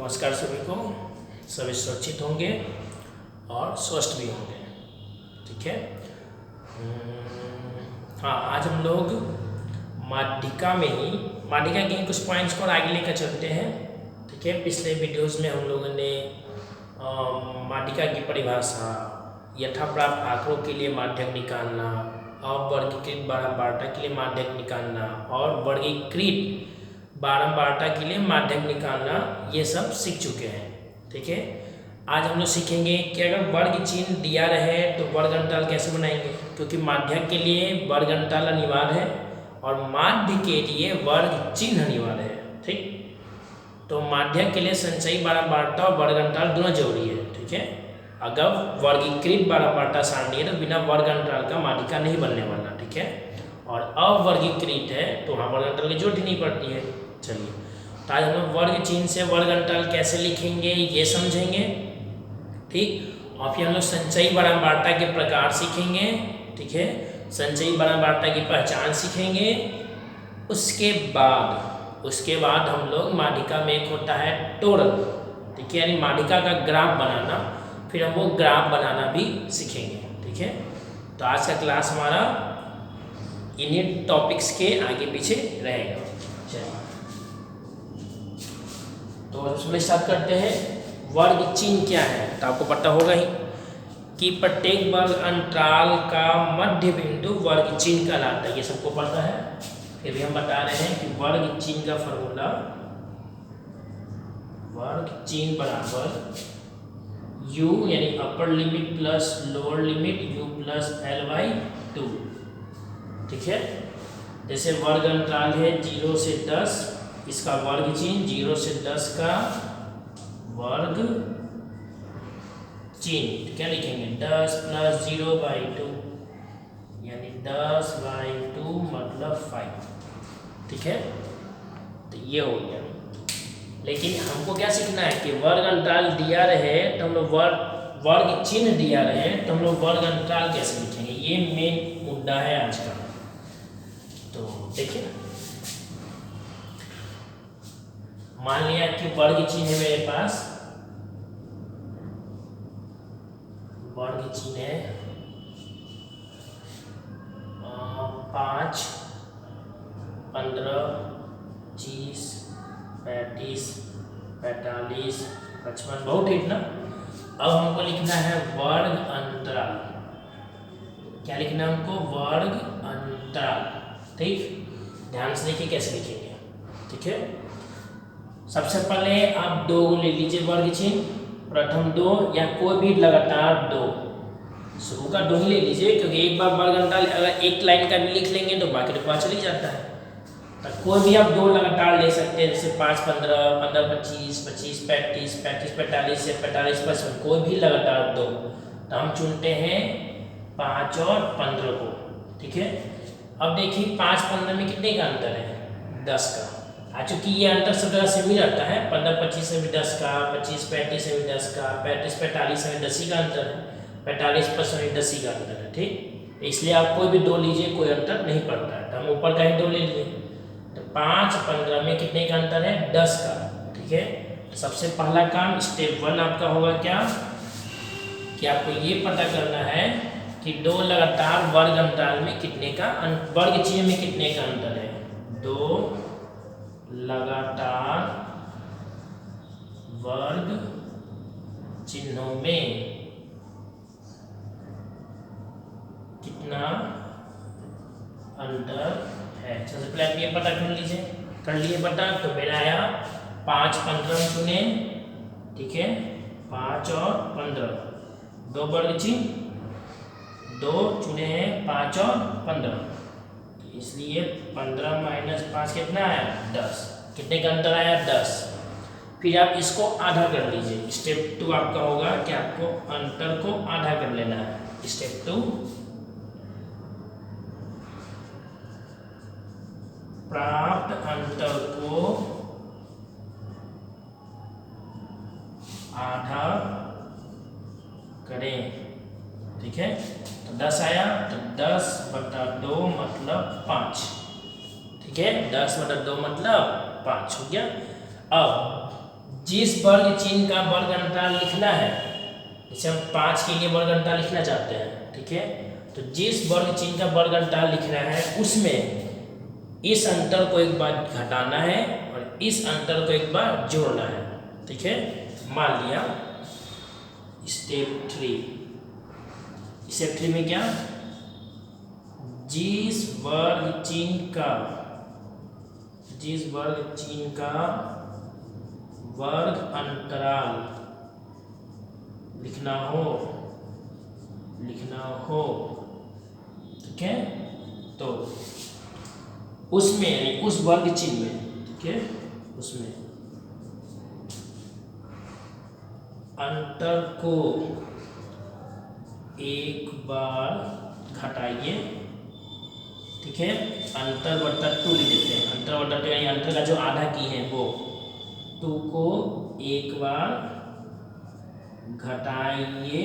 नमस्कार सभी को। सभी सुरक्षित होंगे और स्वस्थ भी होंगे। ठीक है। हाँ, आज हम लोग माध्यिका के कुछ पॉइंट्स को आगे लेकर चलते हैं। ठीक है। पिछले वीडियोस में हम लोगों ने माध्यिका की परिभाषा, यथाप्राप्त आंकड़ों के लिए माध्यक निकालना, अवर्गीकृत बारंबारता के लिए माध्यक निकालना और वर्गीकृत बारंबारता के लिए माध्यक निकालना, ये सब सीख चुके हैं। ठीक है। आज हम लोग सीखेंगे कि अगर वर्ग चिन्ह दिया रहे तो वर्ग अंतराल कैसे बनाएंगे, क्योंकि माध्यक के लिए वर्ग अंतराल अनिवार्य है और माध्य के लिए वर्ग चिन्ह अनिवार्य है। ठीक। तो माध्यक के लिए संचयी बारंबारता और वर्ग अंतराल दोनों जरूरी है। ठीक है। अगर वर्गीकृत बारंबारता सारणी है तो बिना वर्ग अंतराल का माध्यिका नहीं बनने वाला। ठीक है। और अवर्गीकृत है तो वहाँ वर्ग अंतराल की जरूरत ही नहीं पड़ती है। चलिए, तो आज हम लोग वर्ग चिन्ह से वर्ग अंतराल कैसे लिखेंगे ये समझेंगे। ठीक। और फिर हम लोग संचयी बारंबारता के प्रकार सीखेंगे। ठीक है। संचयी बारंबारता की पहचान सीखेंगे। उसके बाद हम लोग माध्यिका में एक होता है टोरल। ठीक है, यानी माध्यिका का ग्राफ बनाना, फिर हम वो ग्राफ बनाना भी सीखेंगे। ठीक है। तो आज का क्लास हमारा इन्हीं टॉपिक्स के आगे पीछे रहेगा। चलिए, तो उसमें स्टार्ट करते हैं। वर्ग चिन्ह क्या है तो आपको पता होगा ही कि प्रत्येक वर्ग अंतराल का मध्य बिंदु वर्ग चिन्ह कहलाता है। ये सबको पता है, फिर भी हम बता रहे हैं कि वर्ग चिन्ह का फॉर्मूला वर्ग चिन्ह बराबर u यानी upper limit plus lower limit u plus l/2। ठीक है। जैसे वर्ग अंतराल है 0 से 10, इसका वर्ग चिन्ह 0 से 10 का वर्ग चिन्ह क्या लिखेंगे, 10 प्लस 0/2 यानी 10/2 मतलब 5। ठीक है। तो ये हो गया। लेकिन हमको क्या सीखना है कि वर्ग अंतराल दिया रहे तो हम लोग वर्ग चिन्ह दिया रहे तो हम लोग वर्ग अंतराल कैसे लिखेंगे, ये मेन मुद्दा है आज का। तो देखिए, मान लिया कि वर्ग चिन्ह है मेरे पास, वर्ग चिन्ह है 5, 15, 20, 35, 45, 55, बहुत ठीक ना। अब हमको लिखना है वर्ग अंतराल। क्या लिखना है हमको, वर्ग अंतराल। ठीक, ध्यान से देखिए कैसे लिखेंगे। ठीक है। सबसे पहले आप 2 ले लीजिए वर्ग चिन्ह, प्रथम 2 या कोई भी लगातार 2, शुरू का 2 ही ले लीजिए, क्योंकि एक बार वर्ग अंतराल अगर एक लाइन का भी लिख लेंगे तो बाकी तो पता चल ही जाता है। तो कोई भी आप 2 लगातार ले सकते हैं, जैसे 5, 15, 15, 25, 25, 35, 35, 45 या 45, 55, कोई भी लगातार 2। तो हम चुनते हैं 5 और 15 को। ठीक है। अब देखिए 5, 15 में कितने का अंतर है, 10 का। चूंकि ये अंतर सब जगह से भी रहता है, 15, 25 से भी 10 का, 25, 35 से भी 10 का, 35, 45 से भी 10 ही का अंतर है, 45, 55 से 10 ही का अंतर है। ठीक, इसलिए आप कोई भी 2 लीजिए, कोई अंतर नहीं पड़ता है। तो हम ऊपर का ही 2 ले लिए। तो 5, 15 में कितने का अंतर है, 10 का। ठीक है। तो सबसे पहला काम स्टेप 1 आपका होगा क्या, कि आपको ये पता करना है कि 2 लगातार वर्ग अंतराल में कितने का वर्ग चिन्ह में कितने का अंतर है। 2 लगातार वर्ग चिन्हों में कितना अंतर है। सबसे पहले आप ये पता कर लीजिए। कर लिए पता, तो मेरा आया 5, 15 चुने। ठीक है। 5 और 15, 2 वर्ग चिन्ह 2 चुने हैं, 5 और 15, इसलिए 15 माइनस 5 कितना आया, 10। कितने का अंतर आया, 10। फिर आप इसको आधा कर लीजिए। स्टेप 2 आपका होगा कि आपको अंतर को आधा कर लेना है। स्टेप 2, प्राप्त अंतर को आधा करें। ठीक है। तो 10 आया, तो 10/2 मतलब 5। ठीक है, 10/2 मतलब 5 हो गया। अब जिस वर्ग चिन्ह का वर्ग अंतराल लिखना है, जैसे हम 5 के लिए वर्ग अंतराल लिखना चाहते हैं, ठीक है, तो जिस वर्ग चिन्ह का वर्ग अंतराल लिखना है उसमें इस अंतर को एक बार घटाना है और इस अंतर को एक बार जोड़ना है, ठीक है। मान लिया स्टेप 3 में क्या, जिस वर्ग चिन्ह का वर्ग अंतराल लिखना हो, ठीक है, तो उसमें यानी उस वर्ग चिन्ह में, ठीक है, उसमें अंतर को एक बार घटाइए, ठीक है, अंतर बटा 2 लिख देते हैं, अंतर बटा 2 यानी अंतर का जो आधा की है वो 2 को एक बार घटाइए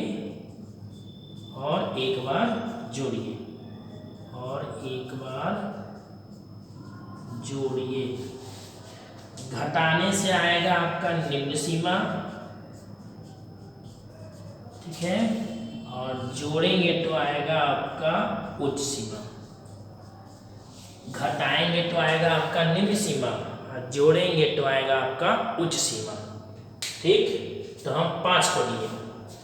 और एक बार जोड़िए घटाने से आएगा आपका निम्न सीमा, ठीक है, और जोड़ेंगे तो आएगा आपका उच्च सीमा। घटाएंगे तो आएगा आपका निम्न सीमा और जोड़ेंगे तो आएगा आपका उच्च सीमा, ठीक। तो हम 5 को लिए,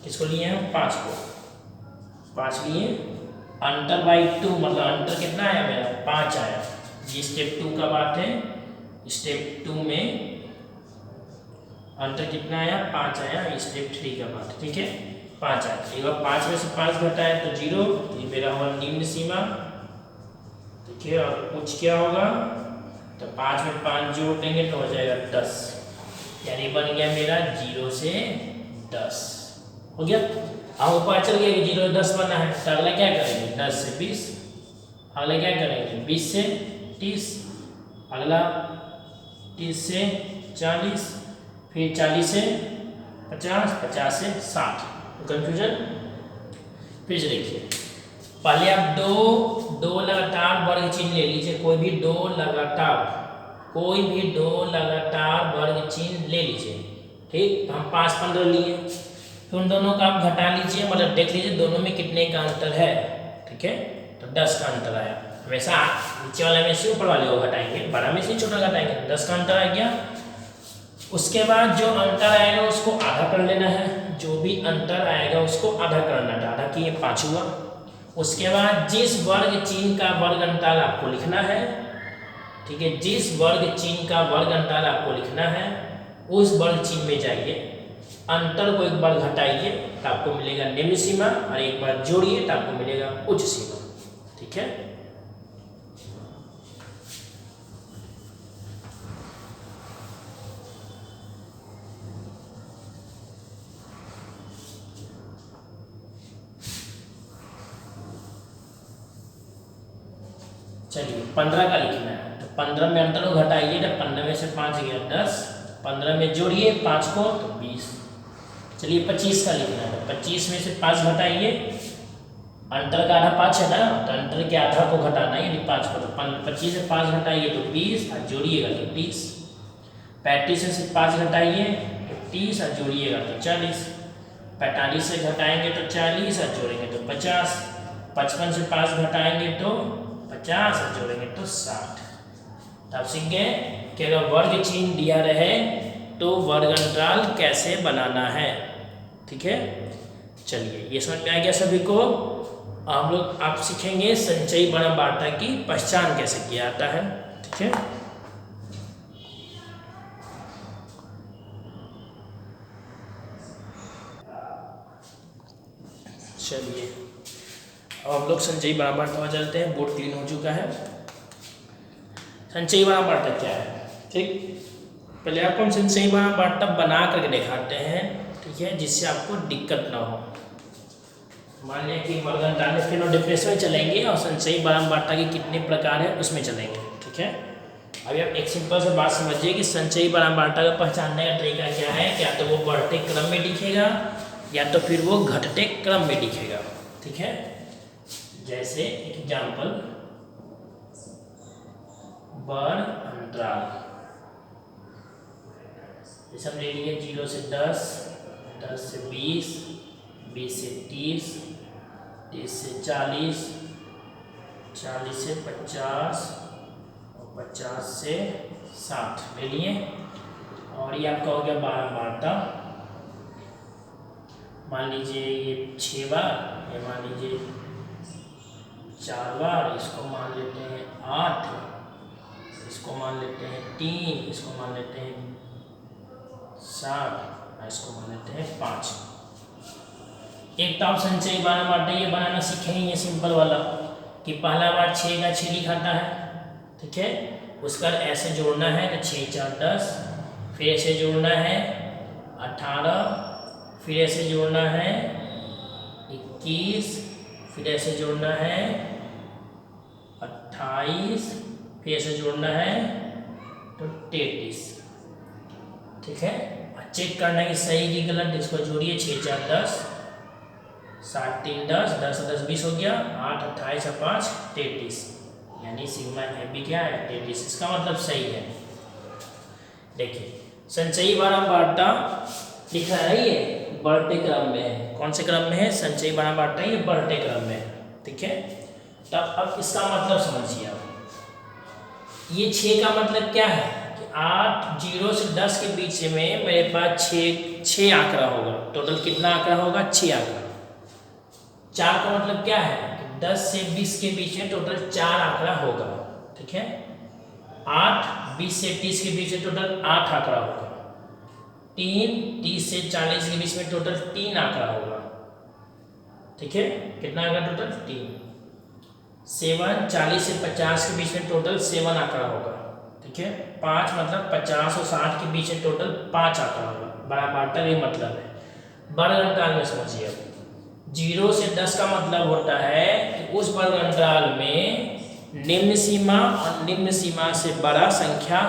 किसको लिए हम 5 लिए, अंतर बाई 2 मतलब अंतर कितना आया मेरा 5 आया। ये स्टेप 2 का बात है, स्टेप 2 में अंतर कितना आया 5 आया, स्टेप 3 का बात, ठीक है, 5 आया। एक बार 5 में से 5 घटाए तो 0, ये मेरा हुआ निम्न सीमा, ठीक है, और उच्च क्या होगा, तो 5 में 5 जोड़ देंगे तो हो जाएगा 10, यानी बन गया मेरा 0 से 10 हो गया। अब पता चल गया कि 0 से 10 बना है, तो अगला क्या करेंगे 10 से 20, अगला क्या करेंगे 20 से 30, अगला 30 से 40, फिर 40 से 50, 50 से 60। कंफ्यूजन फिर से देखिए, पहले आप दो लगातार वर्ग चिन्ह ले लीजिए, कोई भी दो लगातार वर्ग चिन्ह ले लीजिए, ठीक। तो हम 5, 15 लिए, फिर उन दोनों का आप घटा लीजिए, मतलब देख लीजिए दोनों में कितने का अंतर है, ठीक है, तो 10 का अंतर आया। वैसा नीचे वाले में से ऊपर वाले को घटाएंगे, बड़ा में से छोटा घटाएंगे, 10 का अंतर आ गया। उसके बाद जो अंतर आएगा उसको आधा कर लेना है, जो भी अंतर आएगा उसको आधा करना है, आधा की 5 हुआ। उसके बाद जिस वर्ग चिन्ह का वर्ग अंतराल आपको लिखना है, ठीक है, जिस वर्ग चिन्ह का वर्ग अंतराल आपको लिखना है उस वर्ग चिन्ह में जाइए, अंतर को एक बार घटाइए तो आपको मिलेगा निम्न सीमा और एक बार जोड़िए तो आपको मिलेगा उच्च सीमा, ठीक है। चलिए 15 का लिखना है, तो 15 में अंतर को घटाइए तो 15 में से 5 गया 10, 15 में जोड़िए 5 को तो 20। चलिए 25 का लिखना है, तो 25 में से 5 घटाइए, अंतर का आधा 5 है ना, तो अंतर के आधा को घटाना है यानी 5 को, तो 25 से 5 घटाइए तो 20 और जोड़िएगा तो 30। 35 में से 5 घटाइए तो 30 और जोड़िएगा तो 40। 45 से घटाएंगे तो 40 और जोड़ेंगे तो 50। 55 से 5 घटाएंगे तो 50 और जोड़ेंगे तो 60। तो आप सीख गए कि अगर वर्ग चिन्ह दिया रहे तो वर्ग अंतराल कैसे बनाना है, ठीक है। चलिए ये समझ में आ गया सभी को। हम लोग आप सीखेंगे संचयी बारंबारता की पहचान कैसे किया जाता है, ठीक है। चलिए अब हम लोग संचयी बारंबारता में चलते हैं, बोर्ड क्लीन हो चुका है। संचयी बारंबारता क्या है, ठीक। पहले आपको हम संचयी बारंबारता बना करके दिखाते हैं, ठीक है, जिससे आपको दिक्कत ना हो। मान लिया कि वर्ग अंतराल में फिर डिफरेंस में चलेंगे और संचयी बारंबारता के कितने प्रकार है उसमें चलेंगे, ठीक है। अभी आप एक सिंपल से बात समझिए कि संचयी बारंबारता को पहचानने का तरीका क्या है, क्या तो वो बढ़ते क्रम में दिखेगा या तो फिर वो घटते क्रम में दिखेगा, ठीक है। जैसे एग्जाम्पल वर्ग अंतराल, जैसे हम ले लिए 0 से 10, 10 से 20, 20 से 30, 30 से 40, 40 से 50 और 50 से 60 ले लिए। और ये आपका हो गया 12 बारटा। मान लीजिए ये 6 बार, ये मान लीजिए 4 बार, इसको मान लेते हैं 8, इसको मान लेते हैं 3, इसको मान लेते हैं 7, इसको मान लेते हैं 5। एक तो आप संचयी 12 बारटा ये बनाना सीखे ही, ये सिंपल वाला कि पहला बार 6 का 6 लिखाता है, ठीक है। उसका ऐसे जोड़ना है तो 6 4 10, फिर ऐसे जोड़ना है 18, फिर ऐसे जोड़ना है 21, फिर ऐसे जोड़ना है 28, फिर ऐसे जोड़ना है तो 33, ठीक है। चेक करना है कि सही की गलत, इसको जोड़िए 6 4 10, 7 3 10, 10 10 20 हो गया, 8 28 और 5 33, यानी सिग्मा एफ भी क्या है 33। इसका मतलब सही है। देखिए संचयी 12 बारटा लिखा है, ये बढ़ते क्रम में है। कौन से क्रम में है? संचयी 12 बारटा ये बढ़ते क्रम में है, ठीक है। तब अब इसका मतलब समझिए आप, ये 6 का मतलब क्या है कि 8 0 से 10 के बीच में मेरे पास 6 आंकड़ा होगा। टोटल कितना आंकड़ा होगा? 6 आंकड़ा। 4 का मतलब क्या है कि 10 से 20 के बीच में टोटल 4 आंकड़ा होगा, ठीक है। 8 20 से 30 के बीच में टोटल 8 आंकड़ा होगा। 3 30 से 40 के बीच में टोटल 3 आंकड़ा होगा, ठीक है। कितना आंकड़ा टोटल? 3। 7 40 से 50 के बीच में टोटल 7 आंकड़ा होगा, ठीक है। 5 मतलब 50 और 60 के बीच में टोटल 5 आंकड़ा होगा। बड़ा बारटा ये मतलब है। वर्ग अंतराल में समझिए अब, 0 से 10 का मतलब होता है कि उस वर्ग अंतराल में निम्न सीमा और निम्न सीमा से बड़ा संख्या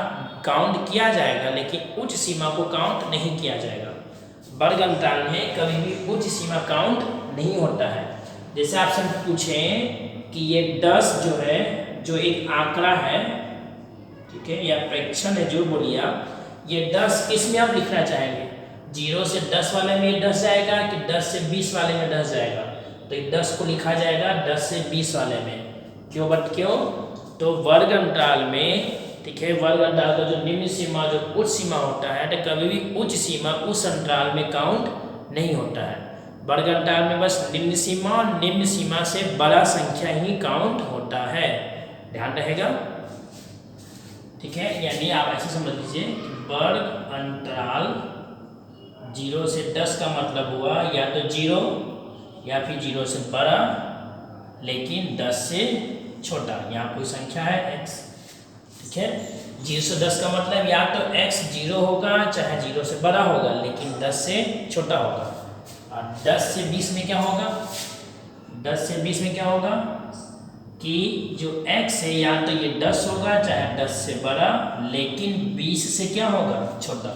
काउंट किया जाएगा, लेकिन उच्च सीमा को काउंट नहीं किया जाएगा। वर्ग अंतराल में कभी भी उच्च सीमा काउंट नहीं होता है। जैसे आपसे पूछें कि ये 10 जो है, जो एक आंकड़ा है, ठीक है, या फ्रैक्शन है, जो बोलिए आप, ये 10 किस में आप लिखना चाहेंगे? 0 से 10 वाले में 10 जाएगा कि 10 से 20 वाले में 10 जाएगा? तो 10 को लिखा जाएगा 10 से 20 वाले में। क्यों? क्यों? तो वर्ग अंतराल में, ठीक है, वर्ग अंतराल का जो निम्न सीमा जो उच्च सीमा होता है, तो कभी भी उच्च सीमा उस अंतराल में काउंट नहीं होता है। वर्ग अंतराल में बस निम्न सीमा और निम्न सीमा से बड़ा संख्या ही काउंट होता है। ध्यान रहेगा, ठीक है। यानी आप ऐसे समझ लीजिए कि वर्ग अंतराल 0 से 10 का मतलब हुआ या तो 0 या फिर 0 से बड़ा लेकिन 10 से छोटा। यहाँ कोई संख्या है x, ठीक है। 0 से 10 का मतलब या तो x 0 होगा चाहे 0 से बड़ा होगा लेकिन 10 से छोटा होगा। और 10 से 20 में क्या होगा? 10 से 20 में क्या होगा कि जो x है या तो ये 10 होगा चाहे 10 से बड़ा लेकिन 20 से क्या होगा? छोटा,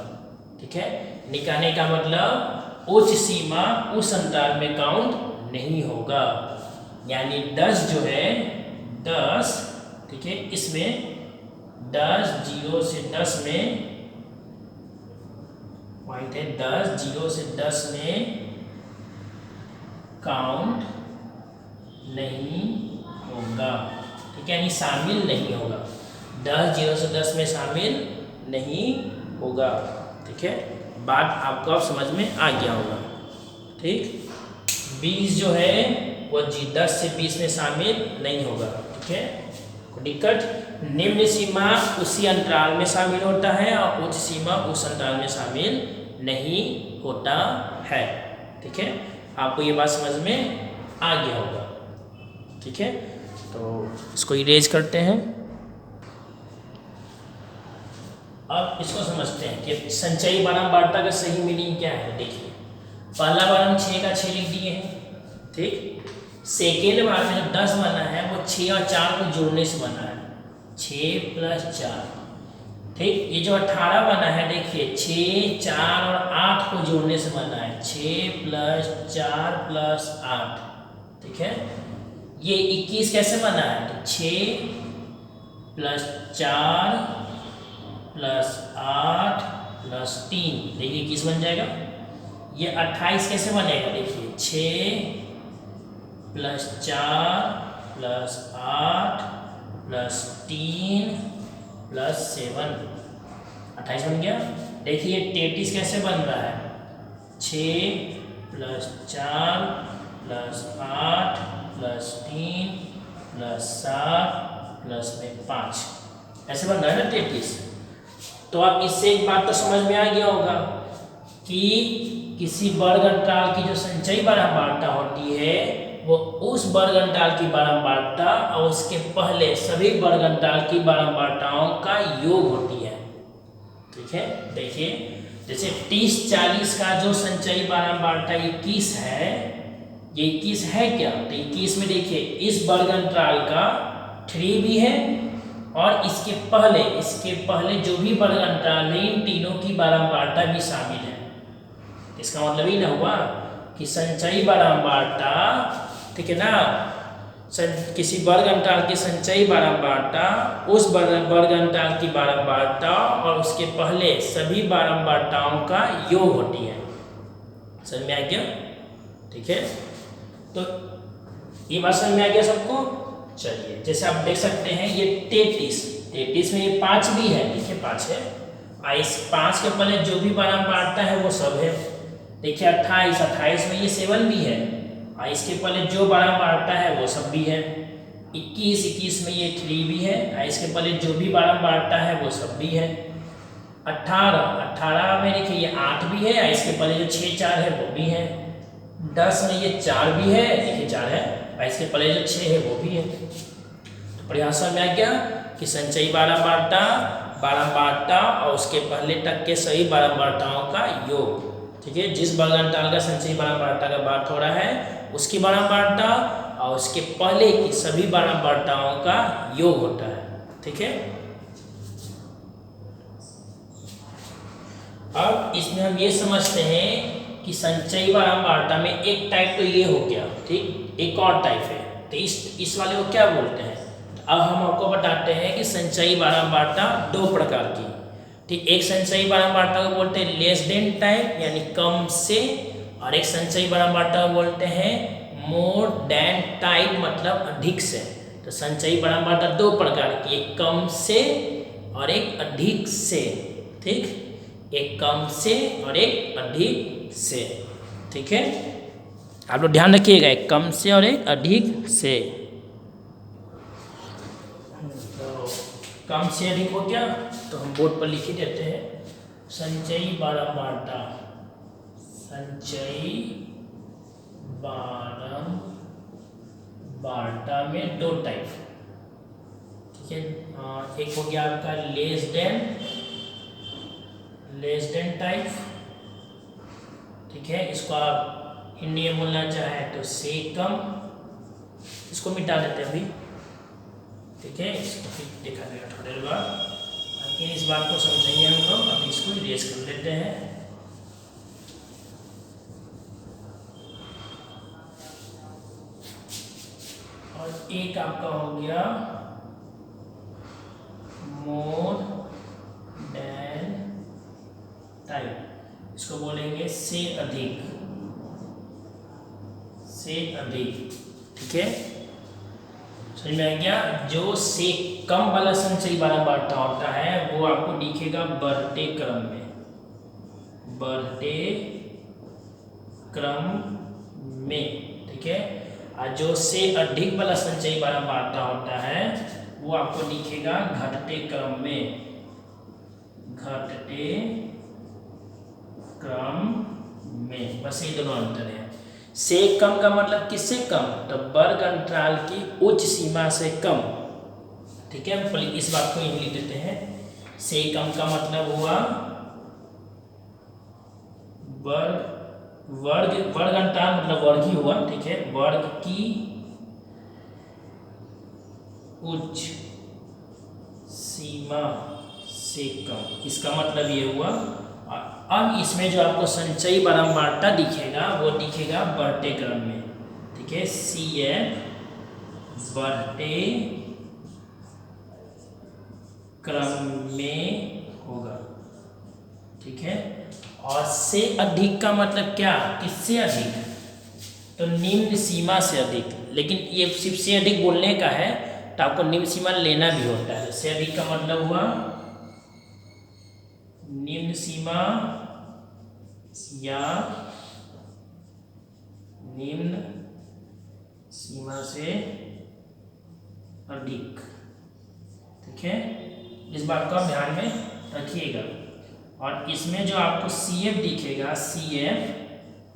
ठीक है। निकालने का मतलब उच्च सीमा उस अंतराल में काउंट नहीं होगा। यानी 10 जो है 10, ठीक है, इसमें 10 0 से 10 में पॉइंट है, 10 0 से 10 में काउंट नहीं होगा, ठीक है, यानी शामिल नहीं होगा। 10 0 से 10 में शामिल नहीं होगा, ठीक है। बात आपको अब समझ में आ गया होगा, ठीक। 20 जो है वो 10 से 20 में शामिल नहीं होगा, ठीक है। दिक्कत, निम्न सीमा उसी अंतराल में शामिल होता है और उच्च सीमा उस अंतराल में शामिल नहीं होता है, ठीक है। आपको ये बात समझ में आ गया होगा, ठीक है। तो इसको इरेज करते हैं। अब इसको समझते हैं कि संचयी बनाम बारटा का सही मीनिंग क्या है। देखिए, पहला बार हम 6 का 6 लिख दिए हैं, ठीक। सेकेंड बार में जो 10 बना है वो 6 और 4 को जोड़ने से बना है, 6 + 4, ठीक। ये जो 18 बना है, देखिए 6 4 और 8 को जोड़ने से बना है, 6 + 4 + 8, ठीक है। ये 21 कैसे बना है? तो 6 + 4 + 8 + प्लस 3, देखिए 21 बन जाएगा। ये 28 कैसे बनेगा, देखिए 6 प्लस 4 प्लस 8 प्लस 3 प्लस 7, 28 बन गया। देखिए 33 कैसे बन रहा है, 6 plus 4 plus 8 plus 3 plus 7 plus में 5, ऐसे बन रहा है ना 33। तो आप इससे एक बात तो समझ में आ गया होगा कि किसी वर्ग अंतराल की जो संचयी बारंबारता होती है वो उस वर्ग अंतराल की बारंबारता और उसके पहले सभी वर्ग अंतराल की बारंबारताओं का योग होती है। ठीक है, देखिए जैसे 30-40 का जो संचयी बारंबारता 21 है, ये 21 है क्या, तो 21 में देखिए इस वर्ग अंतराल का 3 भी है और इसके पहले जो भी वर्ग अंतराल है इन तीनों की बारंबारता भी शामिल है। इसका मतलब ये ना हुआ कि संचयी बारंबारता, ठीक है ना, किसी वर्ग अंतराल की संचयी बारंबारता उस वर्ग अंतराल की बारंबारता और उसके पहले सभी बारंबारताओं का योग होती है। समझ में आ गया? ठीक है, तो ये बात समझ में आ गया सबको। चलिए जैसे आप देख सकते हैं ये 33 में ये 5 भी है, देखिए 5 है, इस 5 के पहले जो भी बारंबारता है वो सब है। देखिए 28 में ये 7 भी है, इसके पहले जो बारंबारता है वो सब भी है। 21 में ये 3 भी है, इसके पहले जो भी बारंबारता है वो सब भी है। 18 में देखिए ये 8 भी है, इसके पहले जो 6 4 है वो भी है। 10 में ये 4 भी है, देखिए 4 है, इसके पहले जो 6 है वो भी है। तो परिभाषा में आ गया कि संचयी बारंबारता और उसके पहले तक के सभी बारंबारताओं का योग। ठीक है, जिस वर्ग अंतराल का संचयी बारंबारता का बात हो रहा है उसकी बारंबारता और उसके पहले की सभी बारंबारताओं का योग होता है। ठीक है, अब इसमें हम ये समझते हैं कि संचयी बारंबारता में एक टाइप तो ये हो गया, ठीक, एक और टाइप है, तो इस वाले को क्या बोलते हैं। अब हम आपको बताते हैं कि संचयी बारंबारता 2 प्रकार की, ठीक, एक संचयी बारंबारता को बोलते हैं लेस देन टाइप यानी कम से, और एक संचयी बारंबारता को बोलते हैं मोर देन टाइप मतलब अधिक से। तो संचयी बारंबारता 2 प्रकार की, एक कम से और एक अधिक से। ठीक, एक कम से और एक अधिक से। ठीक है, आप लोग ध्यान रखिएगा, एक कम से और एक अधिक से। तो कम से अधिक हो गया तो हम बोर्ड पर लिख ही देते हैं। संचयी बारंबारता, संचयी बारंबारता में 2 टाइप। ठीक है, एक हो गया आपका लेस देन टाइप। ठीक है, इसको आप हिंदी में बोलना चाहे तो से कम, इसको मिटा देते हैं अभी। ठीक है, इसको फिर देखा जाएगा थोड़ी देर बाद, लेकिन इस बात को समझेंगे हम लोग। अभी इसको इरेज कर लेते हैं। और एक आपका हो गया मोर देन टाइप, इसको बोलेंगे से अधिक। ठीक है, समझ में आ गया। जो से कम वाला संचयी बारंबारता होता है वो आपको दिखेगा बढ़ते क्रम में। ठीक है, और जो से अधिक वाला संचयी बारंबारता होता है वो आपको दिखेगा घटते क्रम में। बस ये दोनों अंतर है। से कम का मतलब किससे कम, तो वर्ग अंतराल की उच्च सीमा से कम। ठीक है, हम इस बात को यहीं लिख देते हैं। से कम का मतलब हुआ वर्ग अंतराल मतलब वर्ग ही हुआ। ठीक है, वर्ग की उच्च सीमा से कम, इसका मतलब ये हुआ। अब इसमें जो आपको संचयी बारंबारता दिखेगा वो दिखेगा बढ़ते क्रम में। ठीक है, CF बढ़ते क्रम में होगा। ठीक है, से अधिक का मतलब क्या, किससे अधिक, तो निम्न सीमा से अधिक। लेकिन ये सिर्फ से अधिक बोलने का है, तो आपको निम्न सीमा लेना भी होता है। से अधिक का मतलब हुआ निम्न सीमा या निम्न सीमा से अधिक। ठीक है, इस बात को आप ध्यान में रखिएगा। और इसमें जो आपको CF दिखेगा, CF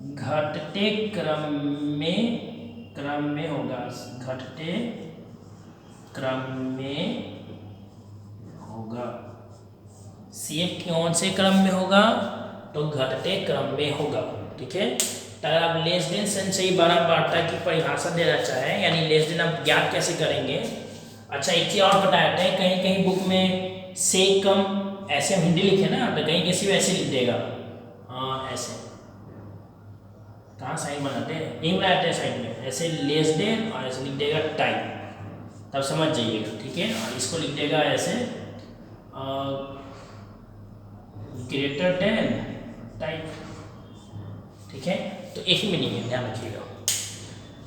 घटते क्रम में होगा, घटते क्रम में होगा। CF कौन से क्रम में होगा, तो घटते क्रम में होगा। ठीक है, तो अगर आप लेस देन संचयी बारंबारता की परिभाषा देना चाहें, यानी लेस देन आप ज्ञात कैसे करेंगे। अच्छा, एक चीज और बता देते हैं, कहीं कहीं बुक में से कम ऐसे हम हिंदी लिखे ना, तो कहीं किसी वैसे लिख देगा, हाँ ऐसे, कहाँ साइन बनाते हैं, यही बनाते हैं साइड में, ऐसे लेस देन और ऐसे लिख देगा टाइप, तब समझ जाइएगा। ठीक है, और इसको लिख देगा ऐसे ग्रेटर देन टाइप। ठीक है, तो एक ही मीनिंग है, ध्यान रखिएगा।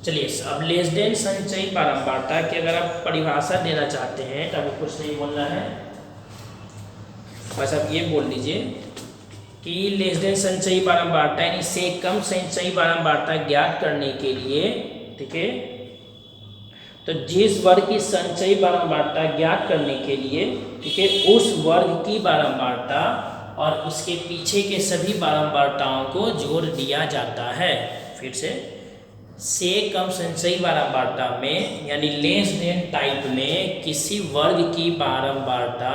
चलिए, अब लेस देन संचयी बारंबारता की अगर आप परिभाषा देना चाहते हैं, तो अभी कुछ नहीं बोलना है, बस आप ये बोल दीजिए कि लेस देन संचयी बारंबारता यानी से कम संचयी बारंबारता ज्ञात करने के लिए, ठीक है, तो जिस वर्ग की संचयी बारंबारता ज्ञात करने के लिए, ठीक है, उस वर्ग की बारंबारता और उसके पीछे के सभी बारंबारताओं को जोड़ दिया जाता है। फिर से कम संचयी बारंबारता में यानी लेस देन टाइप में किसी वर्ग की बारंबारता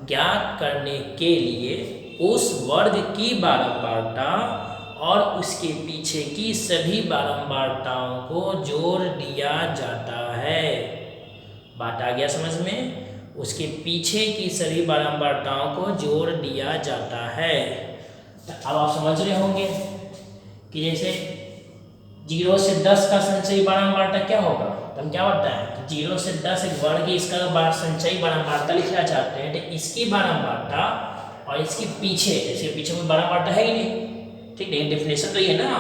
ज्ञात करने के लिए उस वर्ग की बारंबारता और उसके पीछे की सभी बारंबारताओं को जोड़ दिया जाता है। बात आ गया समझ में? उसके पीछे की सभी बारंबारताओं को जोड़ दिया जाता है। तो अब आप समझ रहे होंगे कि जैसे 0 से 10 का संचयी बारंबारता क्या होगा, तो हम क्या बताएं कि 0 से 10 एक वर्ग, इसका संचयी बारंबारता लिखना चाहते हैं, तो इसकी बारंबारता और इसके पीछे, इसके पीछे कोई बारंबारता है ही नहीं। ठीक है, डेफिनेशन तो ये ना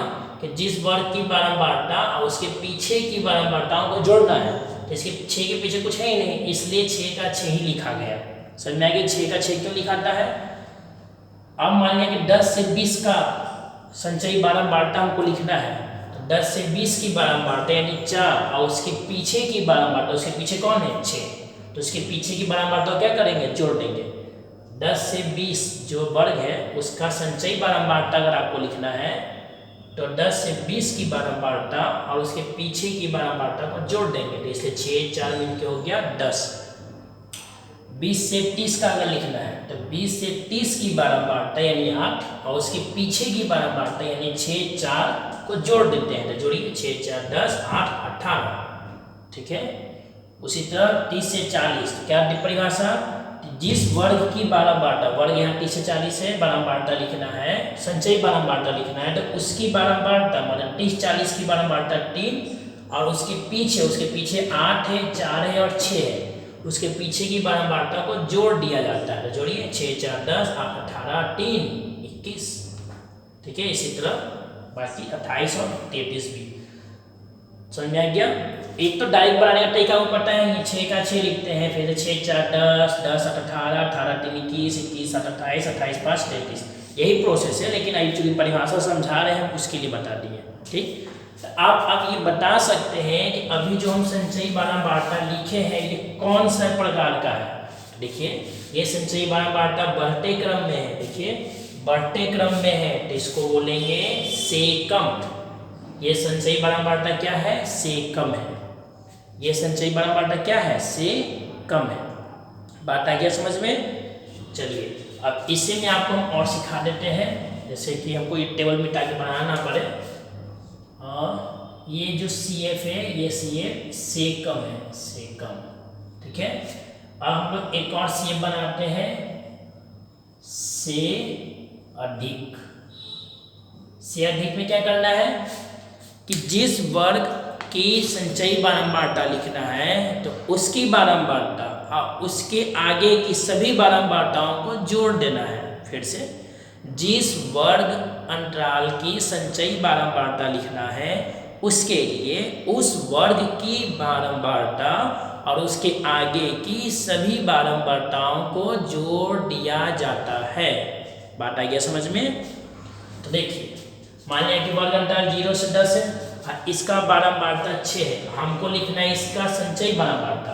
कि जिस वर्ग की बारंबारता और उसके पीछे की बारंबारताओं को जोड़ना है, तो इसके 6 के पीछे कुछ है ही नहीं, इसलिए 6 का 6 ही लिखा गया। समझ में आ गया 6 का 6 क्यों लिखाता है। अब मान लिया कि 10 से 20 का संचयी बारंबारता हमको लिखना है, तो 10 से 20 की बारंबारता यानी 4 और उसके पीछे की बारंबारता, उसके पीछे कौन है 6, तो उसके पीछे की बारंबारता क्या करेंगे, जोड़ देंगे। 10 से 20 जो वर्ग है उसका संचयी बारंबारता अगर आपको लिखना है, तो 10 से 20 की बारंबारता और उसके पीछे की बारंबारता को जोड़ देंगे, तो इसलिए 6 4 मिलकर हो गया 10। 20 से 30 का अगर लिखना है, तो 20 से 30 की बारंबारता यानी 8 और उसके पीछे की बारंबारता यानी 6 4 को जोड़ देते हैं, तो जोड़िए 6 4 10 8 18। ठीक है, उसी तरह 30 से 40, तो क्या परिभाषा, जिस वर्ग की बारंबारता, वर्ग यहाँ 30 से 40 है, बारंबारता लिखना है, संचयी बारंबारता लिखना है, तो उसकी बारंबारता मतलब 30 40 की बारंबारता 3 और उसके पीछे 8 है 4 है और 6 है, उसके पीछे की बारंबारता को जोड़ दिया जाता है, तो जोड़िए 6 4 10 8 18 3 21। ठीक है, इसी तरह बाकी 28 और 33 भी। समझ में आ गया। एक तो डायरेक्ट बनाने का तरीका आपको पता है, ये 6 का 6 लिखते हैं, फिर 6 4 10 10 8 18 18 3 21 21 7 28 28 5 33, यही प्रोसेस है, लेकिन अभी चूंकि परिभाषा समझा रहे हैं उसके लिए बता दिए। ठीक, तो आप ये बता सकते हैं कि अभी जो हम संचयी बारंबारता लिखे हैं ये कौन सा प्रकार का है। देखिए, ये संचयी बारंबारता बढ़ते क्रम में है, देखिए बढ़ते क्रम में है, तो इसको बोलेंगे सेकम। ये संचयी बारंबारता क्या है, से कम है। ये संचयी बारंबारता क्या है, से कम है। बात आ गया समझ में। चलिए, अब इसे में आपको हम और सिखा देते हैं, जैसे कि हमको ये टेबल में ताकि बनाना ना पड़े। और ये जो CF है, ये CF से कम है, से कम। ठीक है, अब हम लोग एक और CF बनाते हैं, से अधिक। से अधिक में क्या करना है कि जिस वर्ग की संचयी बारंबारता लिखना है, तो उसकी बारंबारता और उसके आगे की सभी बारंबारताओं को जोड़ देना है। फिर से जिस वर्ग अंतराल की संचयी बारंबारता लिखना है उसके लिए उस वर्ग की बारंबारता और उसके आगे की सभी बारंबारताओं को जोड़ दिया जाता है। बात आ गया समझ में? तो देखिए, मान लिया कि वर्ग अंतराल 0 से 10 है और इसका बारंबारता 6 है। हमको लिखना है इसका संचयी बारंबारता।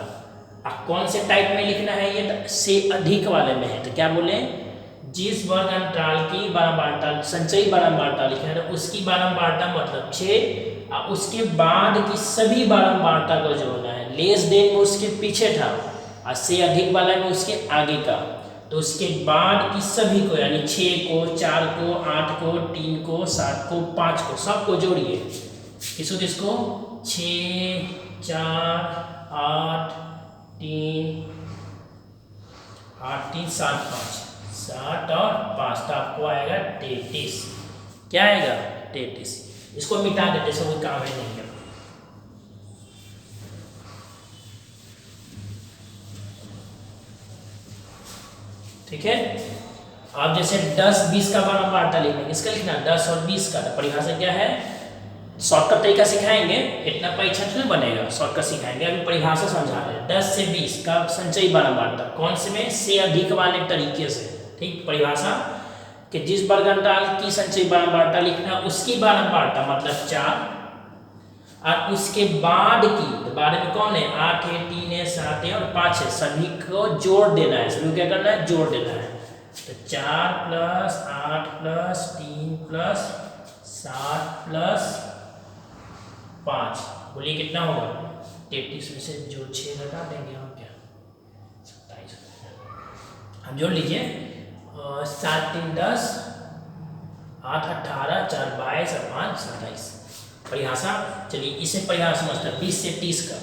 अब कौन से टाइप में लिखना है? ये से अधिक वाले में है। तो क्या बोले? जिस वर्ग अंतराल की बारंबारता संचयी बारंबारता लिखना है उसकी बारंबारता मतलब 6 और उसके बाद की सभी बारंबारता को जोड़ना है। लेस देन में उसके पीछे था और से अधिक वाला में उसके आगे का, तो उसके बाद की सभी को यानी 6 को, 4 को, 8 को, 3 को, 7 को, 5 को, सबको जोड़िए। किसको किसको? 6, 4, 8, 3, 7, 5, 7 और 5, तो आपको आएगा 33। क्या आएगा? 33। इसको मिटा देते, इसको कोई काम है नहीं है। ठीक है। अब जैसे 10, 20 का बारंबारता लिखना है, किसका लिखना है? 10 और 20 का। तो परिभाषा क्या है? शॉर्टकट तरीका सिखाएंगे, इतना परीक्षा नहीं बनेगा, शॉर्टकट सिखाएंगे। अभी परिभाषा समझा रहे हैं। 10 से 20 का संचयी बारंबारता कौन से में? से अधिक वाले तरीके से। ठीक, परिभाषा कि जिस वर्ग अंतराल की संचयी बारंबारता लिखना उसकी बारंबारता मतलब 4 और उसके बाद की, तो बाद में कौन है? 8 है, 3 है, 7 है और 5 है, सभी को जोड़ देना है। सभी को क्या करना है? जोड़ देना है। तो 4 + 8 + 3 + 7 + 5, बोलिए कितना होगा? 33 में से जो 6 घटा देंगे हम, क्या 27। हम जोड़ लीजिए, 7 3 10, 8 18, 4 22 और 5 27। परिभाषा, चलिए इसे परिभाषा समझते हैं। 20 से 30 का,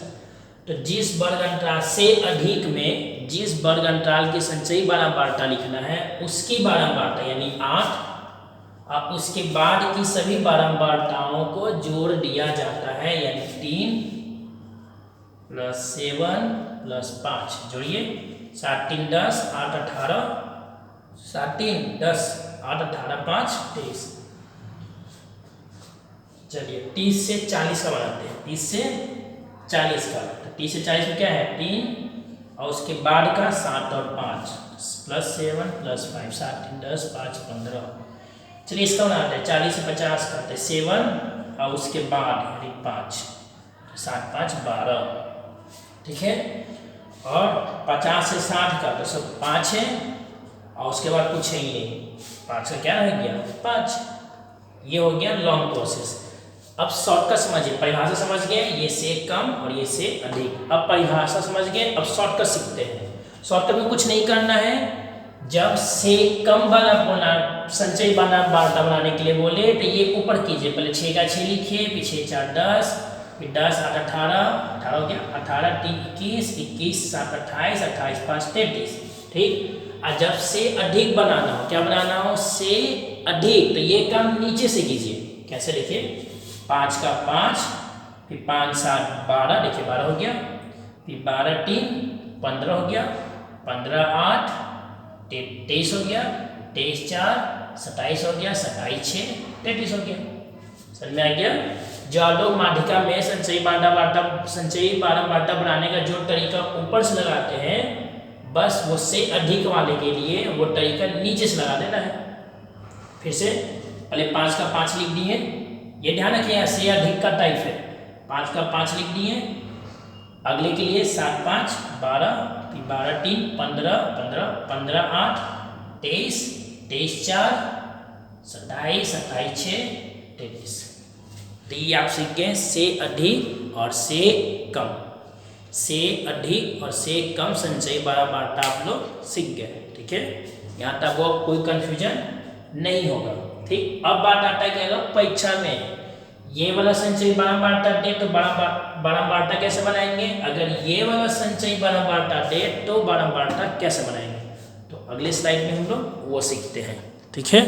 तो जिस वर्ग अंतराल से अधिक में जिस वर्ग अंतराल की संचयी बारंबारता लिखना है उसकी बारंबारता यानी 8 और उसके बाद की सभी बारंबारताओं को जोड़ दिया जाता है, यानी 3 + 7 + 5 जोड़िए। 7 3 10, 8 18, 7 3 10, 8 18, 5 23। चलिए 30 से 40 का बनाते हैं। 30 से 40 का, तो 30 से 40 में क्या है? 3 और उसके बाद का 7 और 5 + 7 + 5, 7 3 10, 5 15। चलिए इसका बनाते हैं। 40 से 50 करते 7 और उसके बाद यानी 5, 7 5 12। ठीक है। और 50 से 60 का तो सब 5 है और उसके बाद कुछ है ही नहीं। 5 का क्या रह गया? 5। ये हो गया लॉन्ग प्रोसेस। अब शॉर्टकट समझिए, परिभाषा समझ गए, ये से कम और ये से अधिक। अब परिभाषा समझ गए, अब शॉर्टकट सीखते हैं। शॉर्टकट में कुछ नहीं करना है। जब से कम वाला संचयी बारंबारता बनाने के लिए बोले तो ये ऊपर कीजिए, पहले 6 का 6 लिखिए, पीछे 4 10, फिर 10 8 18, 18 हो गया, 18 3 21, 21 7 28, 28 5 33। ठीक। और जब से अधिक बनाना हो, क्या बनाना हो? से अधिक, तो ये काम नीचे से कीजिए। कैसे? देखिए, 5 का 5, फिर 5 7 12, देखिए 12 हो गया, फिर 12 3 15 हो गया, 15 8 23 हो गया, 23 4 27 हो गया, 27 6 33 हो गया। समझ में आ गया? जो आप लोग माध्यिका में संचयी बारंबारता बनाने का जो तरीका ऊपर से लगाते हैं, बस वो से अधिक वाले के लिए वो तरीका नीचे से लगा देना है। फिर से पहले 5 का 5 लिख दिए, ये ध्यान रखिए से अधिक का टाइप है। 5 का 5 लिख दिए। अगले के लिए 7 5 12, फिर 12 3 15 15, 15 8 23, 23 4 27, 27 6 33। तो ये आप सीख गए से अधिक और से कम। से अधिक और से कम संचयी बारंबारता आप लोग सीख गए। ठीक है, यहाँ तक वो कोई कंफ्यूजन नहीं होगा। ठीक। अब बात आता है कि अगर परीक्षा में ये वाला संचयी बारंबारता दे तो बारंबारता कैसे बनाएंगे, अगर ये वाला संचयी बारंबारता दे तो बारंबारता कैसे बनाएंगे, तो अगले स्लाइड में हम लोग वो सीखते हैं। ठीक है।